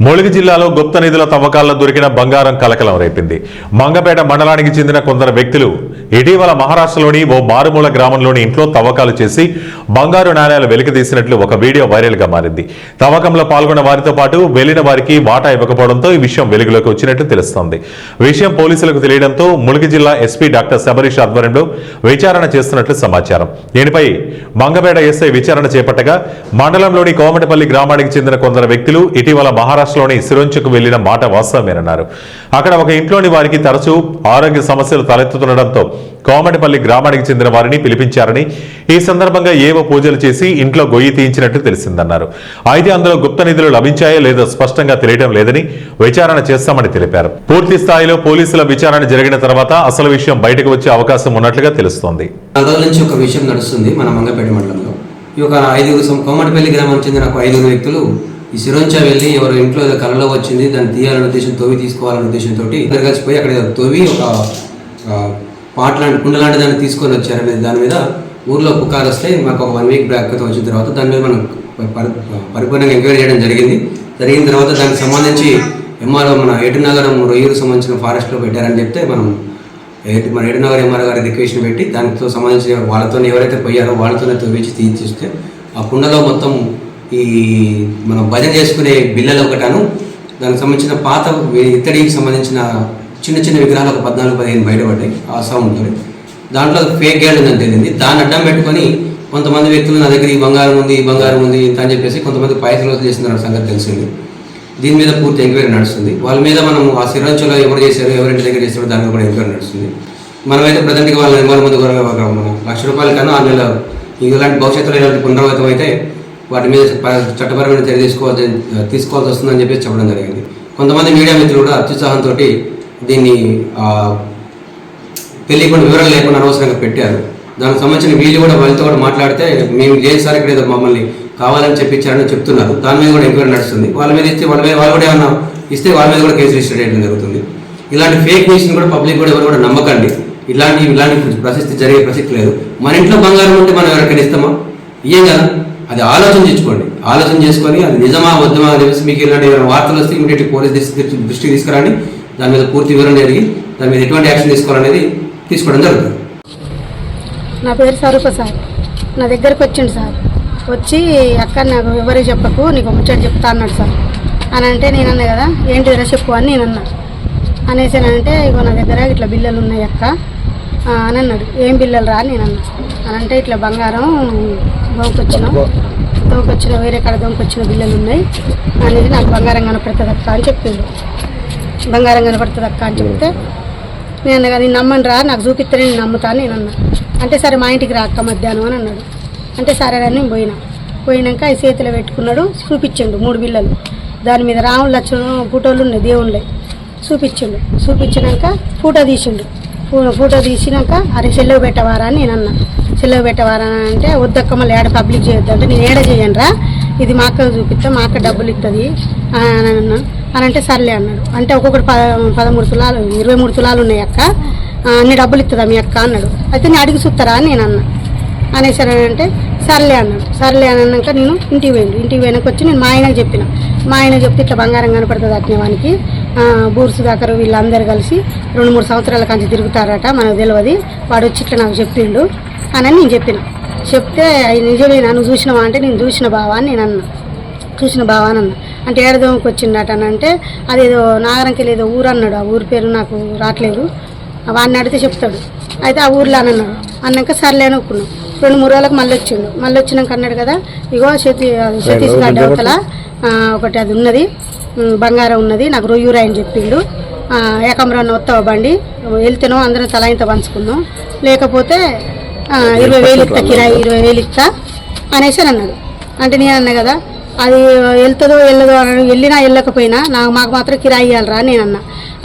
ములుగు జిల్లాలో గుప్త నిధుల తవ్వకాల్లో దొరికిన బంగారం కలకలం రేపింది. మంగపేట మండలానికి చెందిన కొందరు వ్యక్తులు ఇటీవల మహారాష్ట్రలోని ఓ మారుమూల గ్రామంలోని ఇంట్లో తవ్వకాలు చేసి బంగారు నాణేలు వెలికితీసినట్లు ఒక వీడియో వైరల్ గా మారింది. తవ్వకంలో పాల్గొన్న వారితో పాటు వెళ్లిన వారికి వాటా ఇవ్వకపోవడంతో ఈ విషయం వెలుగులోకి వచ్చినట్టు తెలుస్తోంది. విషయం పోలీసులకు తెలియడంతో ములుగు జిల్లా ఎస్పీ డాక్టర్ శబరీష్ ఆధ్వర్యంలో విచారణ చేస్తున్నట్లు సమాచారం. దీనిపై మంగపేట ఎస్ఐ విచారణ చేపట్టగా మండలంలోని కోమటిపల్లి గ్రామానికి చెందిన కొందరు వ్యక్తులు ఇటీవల మహారాష్ట్రలోని సిరోంచకు వెళ్లిన మాట వాస్తవమేనన్నారు. అక్కడ ఒక ఇంట్లోని వారికి తరచూ ఆరోగ్య సమస్యలు తలెత్తుతుండటంతో కోమటిపల్లి గ్రామానికి చెందిన వారిని పిలిపించారని, ఈ సందర్భంగా ఏవో పూజలు చేసి ఇంట్లో గొయ్యి తీయించినట్టు తెలిసిందన్నారు. అయితే అందులో గుప్త నిధులు లభించాయో లేదో స్పష్టంగా తెలియడం లేదని విచారణ చేస్తామని తెలిపారు. పూర్తి స్థాయిలో పోలీసుల విచారణ జరిగిన తర్వాత అసలు విషయం బయటకు వచ్చే అవకాశం ఉన్నట్లుగా తెలుస్తోంది. ఒక విషయం నడుస్తుంది మన మంగపేట మండలంలో. ఈ ఒక కోమటిపల్లి గ్రామానికి చెందిన ఒక 5 వ్యక్తులు ఈ సిరోంచా వెళ్ళి ఎవరు ఇంట్లో ఏదో కళలో వచ్చింది, దాన్ని తీయాలనే ఉద్దేశం, తోవి తీసుకోవాలనే ఉద్దేశంతో ఇద్దరు కలిసిపోయి అక్కడ తోవి ఒక పాట లాంటి కుండ లాంటి దాన్ని తీసుకొని వచ్చారనేది దాని మీద ఊర్లో పుకారు వస్తే మాకు ఒక 1 వీక్ బ్యాక్ వచ్చిన తర్వాత దాని మీద మనం పరిపూర్ణంగా ఎంక్వైరీ చేయడం జరిగిన తర్వాత దానికి సంబంధించి ఎంఆర్ఓ మన ఏటునగరం రొయ్యూరు సంబంధించిన ఫారెస్ట్లో పెట్టారని చెప్తే మనం మన ఏటునగర్ ఎంఆర్ఓ గారి రిక్వెస్ట్ పెట్టి దానితో సంబంధించిన వాళ్ళతో ఎవరైతే పోయారో వాళ్ళతోనే తవ్వించి తీస్తే ఆ కుండలో మొత్తం ఈ మనం భజన చేసుకునే బిల్లలు ఒకటాను, దానికి సంబంధించిన పాత ఇత్తడికి సంబంధించిన చిన్న చిన్న విగ్రహాలు ఒక 14-15 బయటపడ్డాయి ఆ సౌండ్తో. దాంట్లో ఫేక్ గేడ్ ఉందని తెలిసింది. దాన్ని అడ్డం పెట్టుకొని కొంతమంది వ్యక్తులు నా దగ్గర ఈ బంగారం ఉంది ఇంత అని చెప్పేసి కొంతమంది పైసలు వసూలు చేస్తున్న సంగతి తెలిసింది. దీని మీద పూర్తి ఎంక్వైరీ నడుస్తుంది. వాళ్ళ మీద మనం ఆ సిరోంచలో ఎవరు చేశారు, ఎవరింటి దగ్గర చేశారో దాని మీద కూడా ఎంక్వైరీ నడుస్తుంది. మనమైతే ప్రజెంట్గా వాళ్ళ నిర్మాణం ముందు ₹1,00,000 కన్నా 6 నెలలు ఇలాంటి భవిష్యత్తులో ఇలాంటి పునరావృతం అయితే వాటి మీద చట్టపరమైన చర్య తీసుకోవాల్సి వస్తుందని చెప్పేసి చెప్పడం జరిగింది. కొంతమంది మీడియా మిత్రులు కూడా అత్యుత్సాహంతో దీన్ని తెలియకుండా వివరాలు లేకుండా అనవసరంగా పెట్టారు. దానికి సంబంధించిన వీళ్ళు కూడా వాళ్ళతో కూడా మాట్లాడితే మేము లేదు సార్ ఇక్కడ ఏదో మమ్మల్ని కావాలని చెప్పించారని చెప్తున్నారు. దాని మీద కూడా ఎంక్వైరీ నడుస్తుంది. వాళ్ళ మీద ఇస్తే వాళ్ళు కూడా ఏమన్నా ఇస్తే వాళ్ళ మీద కూడా కేసు రిజిస్టర్ చేయడం జరుగుతుంది. ఇలాంటి ఫేక్ న్యూస్ని కూడా పబ్లిక్ కూడా ఎవరు కూడా నమ్మకండి. ఇలాంటి ప్రసిద్ధి జరిగే ప్రసక్తి లేదు. మన ఇంట్లో బంగారం ఉంటే మనం ఎవరికైనా ఇస్తామా? ఇయ్యం కదా. అది ఆలోచన చేసుకొని అది నిజమా వద్దమా అని చెప్పేసి మీకు ఇలాంటి వార్తలు వస్తే ఇమీడియట్ పోలీస్ దృష్టికి తీసుకురండి. దాని మీద పూర్తి వివరణ జరిగి దాని మీద ఎటువంటి యాక్షన్ తీసుకోవాలనేది తీసుకోవడం జరుగుతుంది. నా పేరు స్వరూప సార్. నా దగ్గరకు వచ్చిండు సార్. వచ్చి అక్క నాకు ఎవరికి చెప్పకు, నీకు ముచ్చట చెప్తా అన్నాడు సార్. అని అంటే నేను అన్నా కదా, ఏంటిదిరా చెప్పు అని నేను అన్నా. అనేసానంటే ఇగో నా దగ్గర ఇట్లా బిల్లలు ఉన్నాయి అక్క అని అన్నాడు. ఏం బిల్లలు రా అని నేను అన్నా. అని అంటే ఇట్లా బంగారం దొంకొచ్చిన వేరే కాడ దొంకొచ్చిన బిల్లలు ఉన్నాయి అనేది నాకు బంగారం కనపడుతుంది అక్క అని చెప్పిండు. బంగారం కనపడుతుంది అక్క అని చెప్తే నేను అన్నా, నేను నమ్మను రా, నాకు చూపిస్తేనే నేను నమ్ముతాను నేను అన్నా. అంటే సరే మా ఇంటికి రా అక్క మధ్యాహ్నం అని అన్నాడు. అంటే సరే అని నేను పోయినాక ఈ చేతిలో పెట్టుకున్నాడు. చూపించిండు 3 బిల్లలు. దాని మీద రాముడు లక్ష్మణుడు ఫోటోలు ఉన్నాయి, దేవుళ్ళే. చూపించినాక ఫోటో తీసినాక అరే సెల్లవు పెట్టవారా అని నేను అన్నా. సెల్లవు పెట్టవారా అని అంటే వద్దక్క మళ్ళీ ఏడ పబ్లిక్ చేయొద్దు అంటే నేను ఏడ చేయను రా, ఇది మా అక్క చూపిస్తా, మా అక్క డబ్బులు ఇస్తుంది అని అన్నా. అని అంటే సర్లే అన్నాడు. అంటే ఒక్కొక్కటి 13 తులాలు 23 తులాలు ఉన్నాయి అక్క, అన్ని డబ్బులు ఇస్తుందా మీ అక్క అన్నాడు. అయితే నేను అడిగి చూస్తారా అని నేను అన్నా. అనేసరంటే సర్లే అన్నాడు. సర్లే అని అన్నాక నేను ఇంటికి పోయినాక వచ్చి నేను మా ఆయనకు చెప్పిన. మా ఆయన చెప్తే ఇట్లా బంగారం కనపడుతుంది అట్నేవానికి బూర్సు దాకరు వీళ్ళందరూ కలిసి 2-3 సంవత్సరాల కంచి తిరుగుతారట, మనకు తెలియదు, వాడు వచ్చి ఇట్లా నాకు చెప్పిండు అని నేను చెప్పిన. చెప్తే నిజమేనా నువ్వు చూసినవా అంటే నేను చూసిన బావా అని నేను అన్నా. చూసిన బావా అని అన్నా. అంటే ఏడదోమకి వచ్చిందట అని అంటే అదేదో నాగరంకి లేదో ఊరు అన్నాడు. ఆ ఊరి పేరు నాకు రావట్లేదు, వాడిని అడిగితే చెప్తాడు. అయితే ఆ ఊర్లో అని అన్నాడు. అన్నాక సర్లే అని ఒప్పుకున్నాం. 2-3 రోజులకు మళ్ళీ వచ్చినాక అన్నాడు కదా, ఇగో సతీష్ గారి అవతల ఒకటి అది ఉన్నది, బంగారం ఉన్నది, నాకు రొయ్యూరు అని చెప్పిండు. ఏకమరాన్న వస్తావా బండి, వెళ్తేనో అందరం తల ఇంత పంచుకుందాం, లేకపోతే 20,000 ఇస్తా, కిరాయి 20,000 ఇస్తా అనేసి అని అన్నాడు. అంటే నేను అన్నా కదా, అది వెళ్తుందో వెళ్ళదో అని వెళ్ళినా వెళ్ళకపోయినా మాకు మాత్రం కిరాయి ఇవ్వాలరా నేను అన్నా.